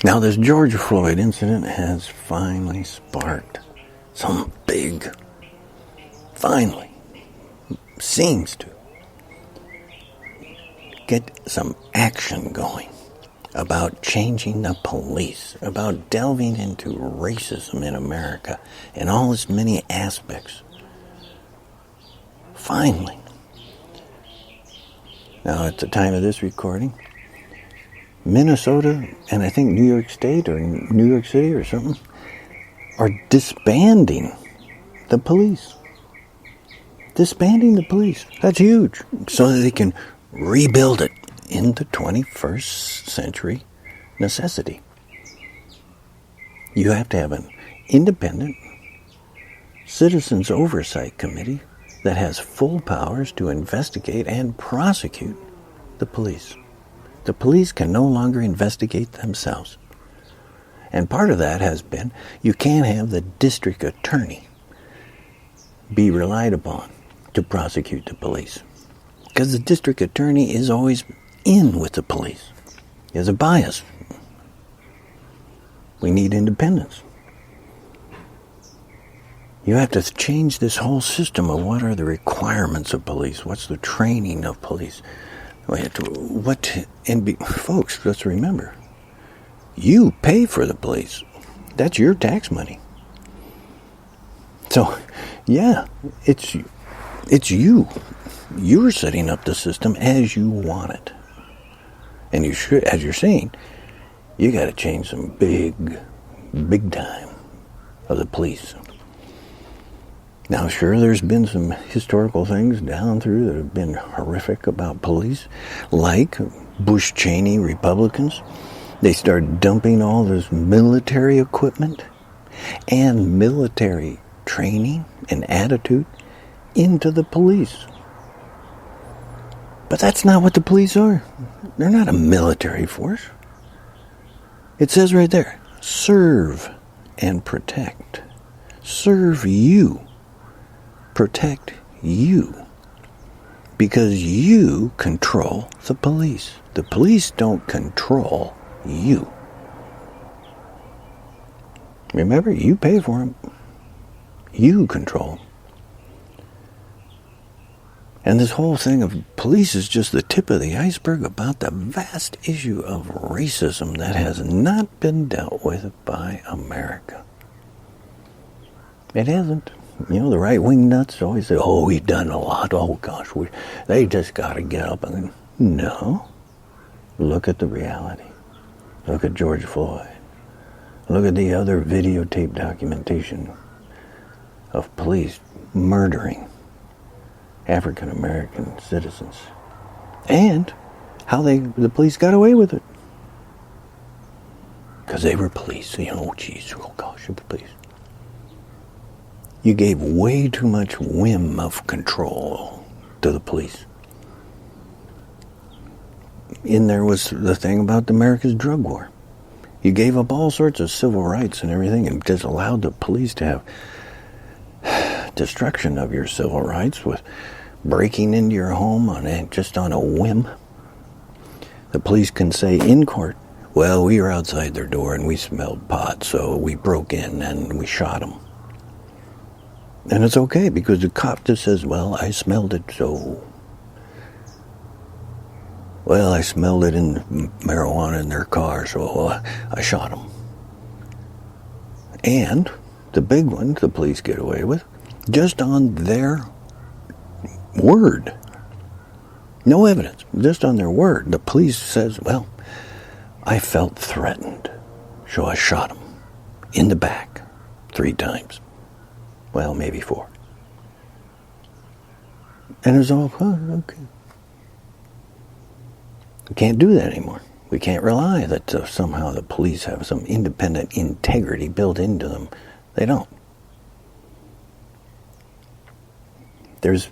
Now, this George Floyd incident has finally sparked some finally, seems to get some action going about changing the police, about delving into racism in America and all its many aspects. Finally. Now, at the time of this recording, Minnesota and I think New York State or New York City or something are disbanding the police. Disbanding the police. That's huge. So that they can rebuild it into 21st century necessity. You have to have an independent citizens oversight committee that has full powers to investigate and prosecute the police. The police can no longer investigate themselves. And part of that has been you can't have the district attorney be relied upon to prosecute the police. Because the district attorney is always in with the police. He has a bias. We need independence. You have to change this whole system of what are the requirements of police, what's the training of police. Folks, let's remember, you pay for the police. That's your tax money. So, yeah, it's you. You're setting up the system as you want it. And you should, as you're saying, you got to change some big time of the police. Now, sure, there's been some historical things down through that have been horrific about police, like Bush-Cheney Republicans. They started dumping all this military equipment and military training and attitude into the police. But that's not what the police are. They're not a military force. It says right there, serve and protect. Serve you. Protect you. Because you control the police. The police don't control you. Remember, you pay for them. You control them. And this whole thing of police is just the tip of the iceberg about the vast issue of racism that has not been dealt with by America. It hasn't. You know, the right-wing nuts always say, oh, we've done a lot. Oh, gosh, they just got to get up. And no. Look at the reality. Look at George Floyd. Look at the other videotape documentation of police murdering African-American citizens. And how the police got away with it. Because they were police. You know, geez, oh gosh, they were police. You gave way too much whim of control to the police. In there was the thing about America's drug war. You gave up all sorts of civil rights and everything and just allowed the police to have destruction of your civil rights with breaking into your home just on a whim. The police can say in court, well, we were outside their door and we smelled pot, so we broke in and we shot them. And it's okay because the cop just says, well, I smelled it, so... Well, I smelled it in marijuana in their car, so I shot them. And the big one the police get away with, just on their word. No evidence, just on their word. The police says, well, I felt threatened, so I shot him in the back 3 times. Well, maybe 4. And it's all, okay. We can't do that anymore. We can't rely that somehow the police have some independent integrity built into them. They don't. There's,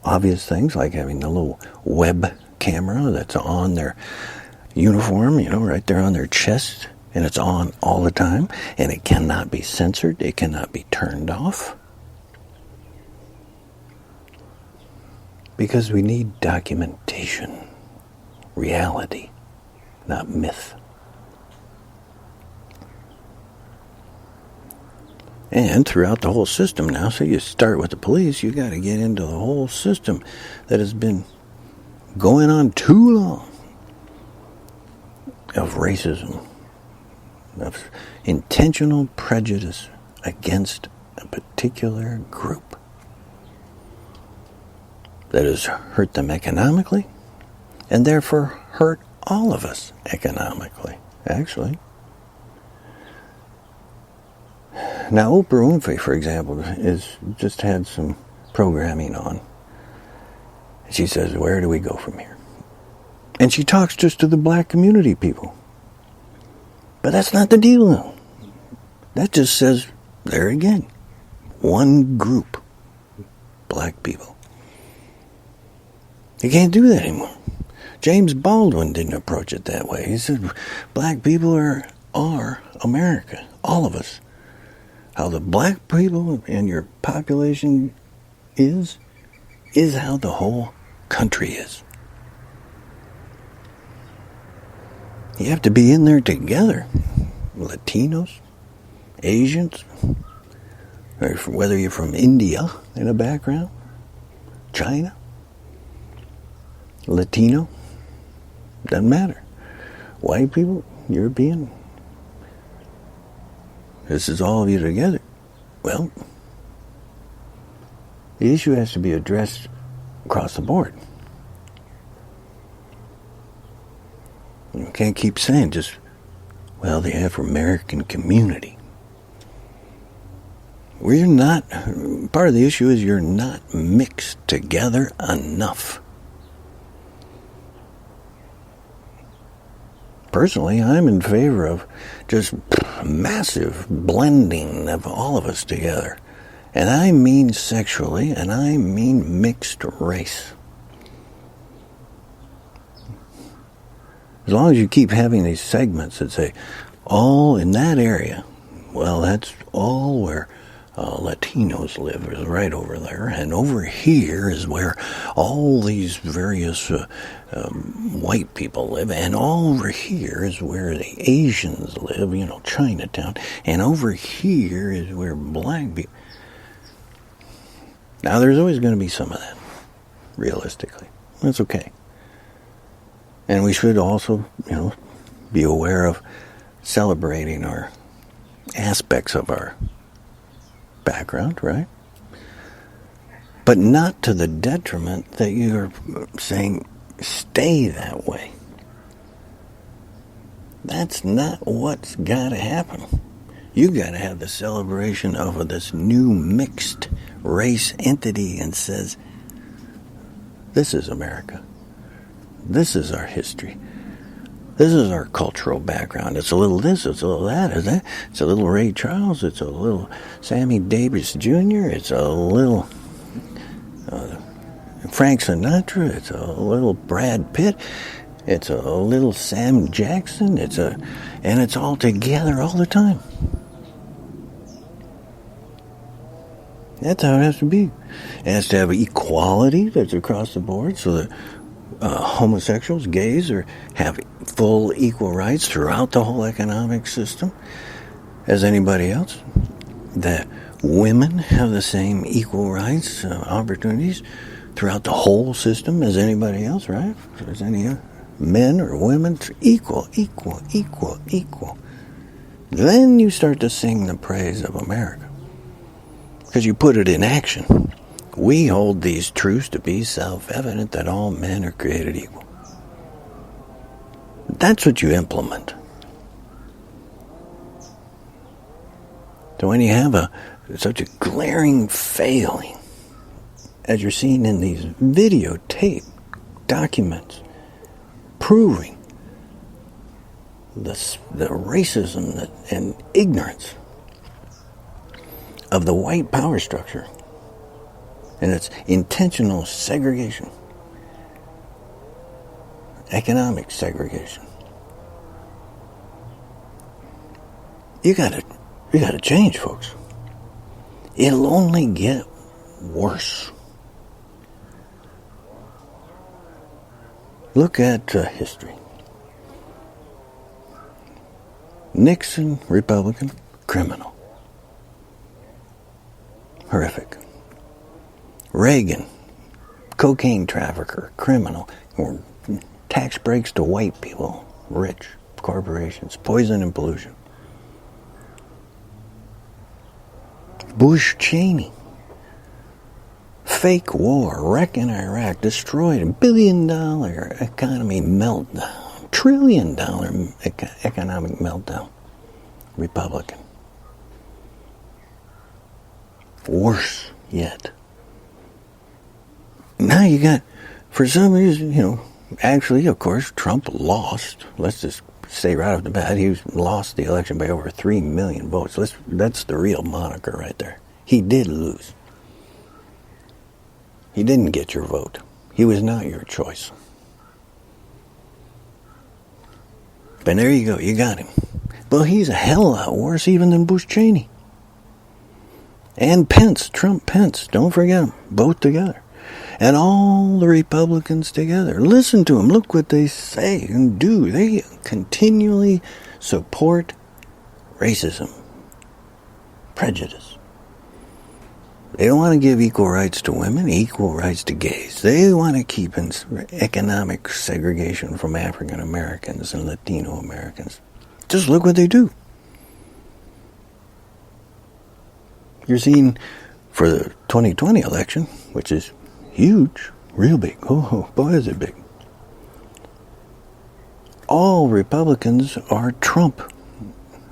obvious things like having the little web camera that's on their uniform, right there on their chest. And it's on all the time, and it cannot be censored, it cannot be turned off. Because we need documentation, reality, not myth. And throughout the whole system now, so you start with the police, you got to get into the whole system that has been going on too long of racism, of intentional prejudice against a particular group that has hurt them economically and therefore hurt all of us economically, actually. Now, Oprah Winfrey, for example, is just had some programming on. She says, where do we go from here? And she talks just to the black community people. But that's not the deal, though. That just says, there again, one group, black people. You can't do that anymore. James Baldwin didn't approach it that way. He said, black people are America, all of us. How the black people and your population is how the whole country is. You have to be in there together. Latinos, Asians, or whether you're from India in a background, China, Latino, doesn't matter. White people, European, this is all of you together. Well, the issue has to be addressed across the board. You can't keep saying just, well, the Afro-American community. We're not, part of the issue is you're not mixed together enough. Personally, I'm in favor of just massive blending of all of us together. And I mean sexually, and I mean mixed race. As long as you keep having these segments that say, all in that area, well, that's all where Latinos live, is right over there. And over here is where all these various white people live. And all over here is where the Asians live, Chinatown. And over here is where black people... Now, there's always going to be some of that, realistically. That's okay. And we should also, be aware of celebrating our aspects of our background, right? But not to the detriment that you're saying, stay that way. That's not what's got to happen. You got to have the celebration of this new mixed race entity and says, this is America. This is our history. This is our cultural background. It's a little this, it's a little that, isn't it? It's a little Ray Charles, it's a little Sammy Davis Jr., it's a little Frank Sinatra, it's a little Brad Pitt, it's a little Sam Jackson, and it's all together all the time. That's how it has to be. It has to have equality that's across the board so that homosexuals, gays, have full equal rights throughout the whole economic system as anybody else. That women have the same equal rights, opportunities throughout the whole system as anybody else, right? As any men or women, equal. Then you start to sing the praise of America. Because you put it in action. We hold these truths to be self-evident that all men are created equal. That's what you implement. So when you have such a glaring failing, as you're seeing in these videotape documents, proving the racism and ignorance of the white power structure and its intentional segregation, economic segregation. You gotta change, folks. It'll only get worse. Look at history. Nixon, Republican, criminal. horrific. Reagan, cocaine trafficker, criminal, or tax breaks to white people, rich, corporations, poison and pollution. Bush Cheney, fake war, wreck in Iraq, destroyed $1 billion economy meltdown, $1 trillion economic meltdown. Republican. Worse yet. Now you got, for some reason, actually, of course, Trump lost. Let's just say right off the bat, he lost the election by over 3 million votes. That's the real moniker right there. He did lose. He didn't get your vote. He was not your choice. But there you go, you got him. Well, he's a hell of a lot worse even than Bush Cheney. And Pence, Trump Pence, don't forget them, both together. And all the Republicans together. Listen to them, look what they say and do. They continually support racism, prejudice. They don't want to give equal rights to women, equal rights to gays. They want to keep economic segregation from African Americans and Latino Americans. Just look what they do. You're seeing for the 2020 election, which is huge, real big. Oh, boy, is it big. All Republicans are Trump.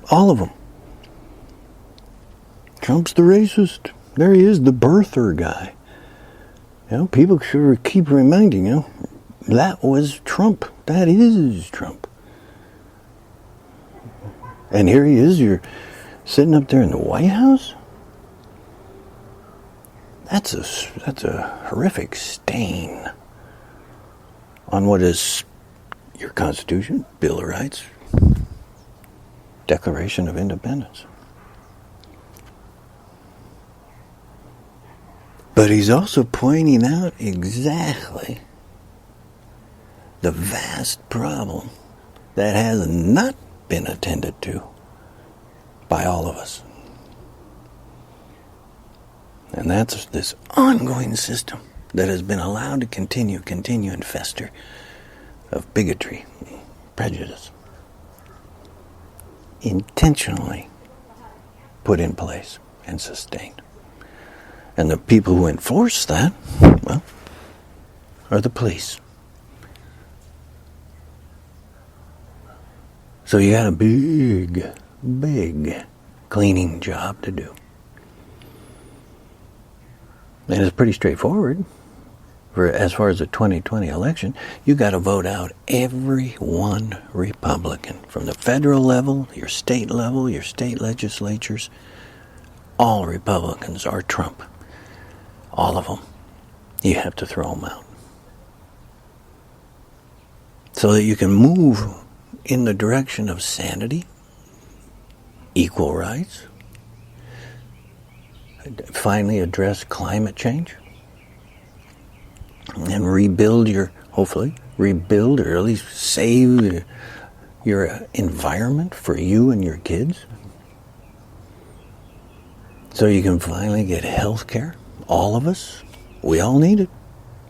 All of them. Trump's the racist. There he is, the birther guy. People should keep reminding, that was Trump. That is Trump. And here he is, you're sitting up there in the White House? That's a horrific stain on what is your Constitution, Bill of Rights, Declaration of Independence. But he's also pointing out exactly the vast problem that has not been attended to by all of us. And that's this ongoing system that has been allowed to continue and fester of bigotry, prejudice, intentionally put in place and sustained. And the people who enforce that, well, are the police. So you got a big cleaning job to do. And it's pretty straightforward. As far as the 2020 election, you got to vote out every one Republican. From the federal level, your state legislatures, all Republicans are Trump. All of them. You have to throw them out. So that you can move in the direction of sanity, equal rights, finally address climate change, and hopefully rebuild or at least save your environment for you and your kids. So you can finally get health care. All of us, we all need it.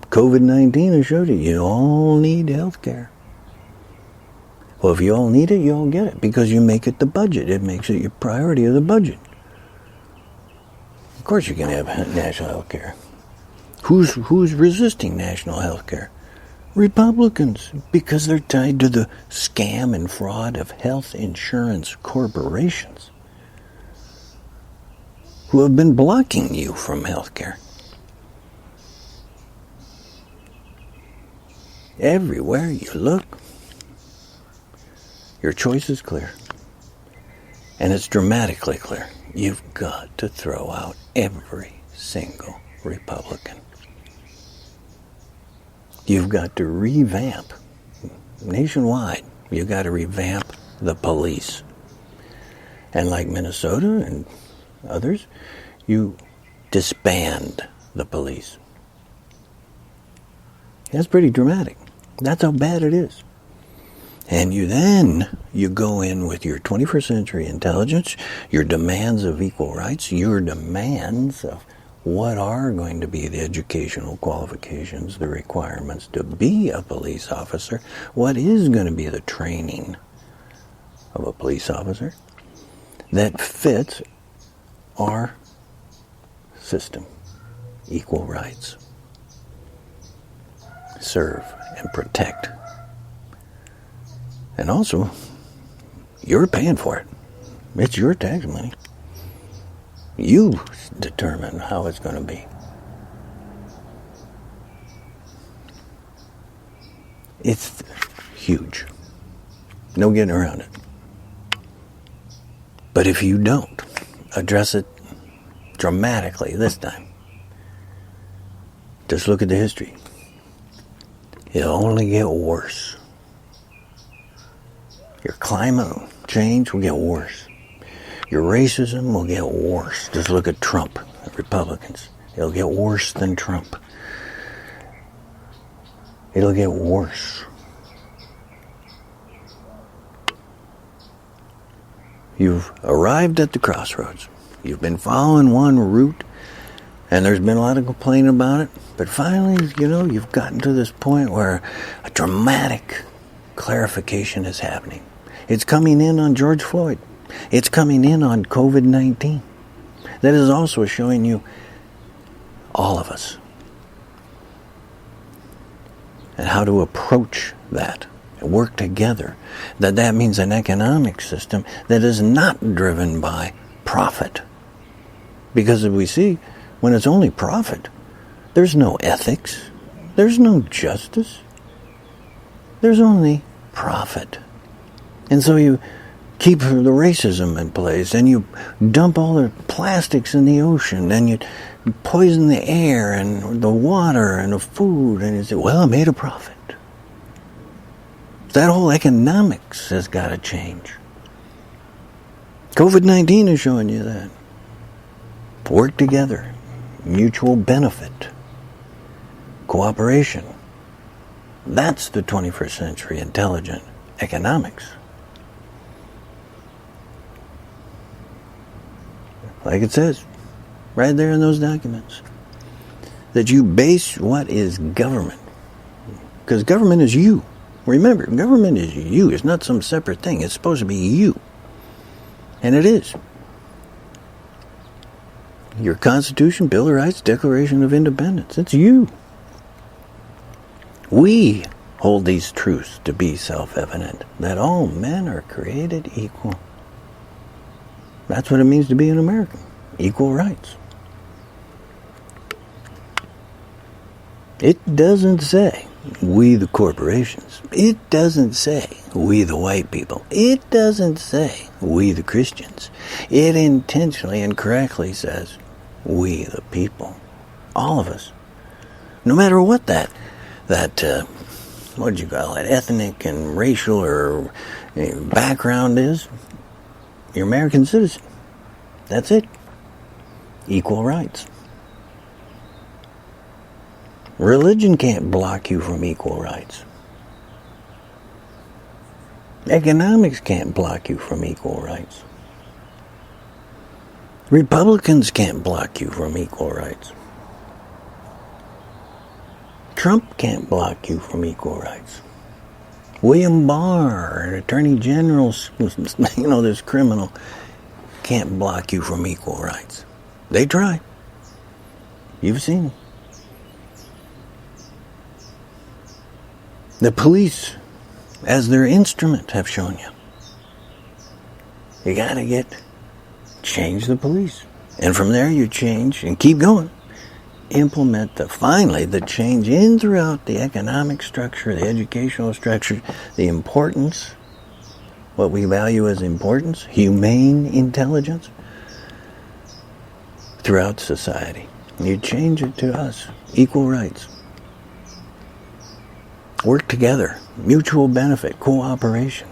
COVID-19 has showed you all need health care. Well, if you all need it, you all get it because you make it the budget. It makes it your priority of the budget. Of course you can have national health care. Who's resisting national health care? Republicans, because they're tied to the scam and fraud of health insurance corporations who have been blocking you from health care. Everywhere you look, your choice is clear. And it's dramatically clear. You've got to throw out every single Republican. You've got to revamp, nationwide, you've got to revamp the police. And like Minnesota and others, you disband the police. That's pretty dramatic. That's how bad it is. And you go in with your 21st century intelligence, your demands of equal rights, your demands of what are going to be the educational qualifications, the requirements to be a police officer, what is going to be the training of a police officer that fits our system. Equal rights. Serve and protect. And also, you're paying for it. It's your tax money. You determine how it's going to be. It's huge. No getting around it. But if you don't address it dramatically this time, just look at the history. It'll only get worse. Your climate change will get worse. Your racism will get worse. Just look at Trump, the Republicans. It'll get worse than Trump. It'll get worse. You've arrived at the crossroads. You've been following one route, and there's been a lot of complaining about it. But finally, you've gotten to this point where a dramatic clarification is happening. It's coming in on George Floyd. It's coming in on COVID-19. That is also showing you all of us and how to approach that and work together. That means an economic system that is not driven by profit. Because as we see, when it's only profit, there's no ethics, there's no justice, there's only profit. And so you keep the racism in place, and you dump all the plastics in the ocean, and you poison the air and the water and the food, and you say, well, I made a profit. That whole economics has got to change. COVID-19 is showing you that. Work together, mutual benefit, cooperation. That's the 21st century intelligent economics. Like it says, right there in those documents, that you base what is government. Because government is you. Remember, government is you. It's not some separate thing. It's supposed to be you. And it is. Your Constitution, Bill of Rights, Declaration of Independence. It's you. We hold these truths to be self-evident, that all men are created equal. That's what it means to be an American. Equal rights. It doesn't say we the corporations. It doesn't say we the white people. It doesn't say we the Christians. It intentionally and correctly says we the people. All of us. No matter what that what do you call it, ethnic and racial or background is, you're an American citizen. That's it. Equal rights. Religion can't block you from equal rights. Economics can't block you from equal rights. Republicans can't block you from equal rights. Trump can't block you from equal rights. William Barr, an attorney general, this criminal, can't block you from equal rights. They try. You've seen it. The police, as their instrument, have shown you. You gotta change the police. And from there you change and keep going. Implement finally the change in throughout the economic structure, the educational structure, the importance, what we value as importance, humane intelligence, throughout society. You change it to us, equal rights. Work together, mutual benefit, cooperation.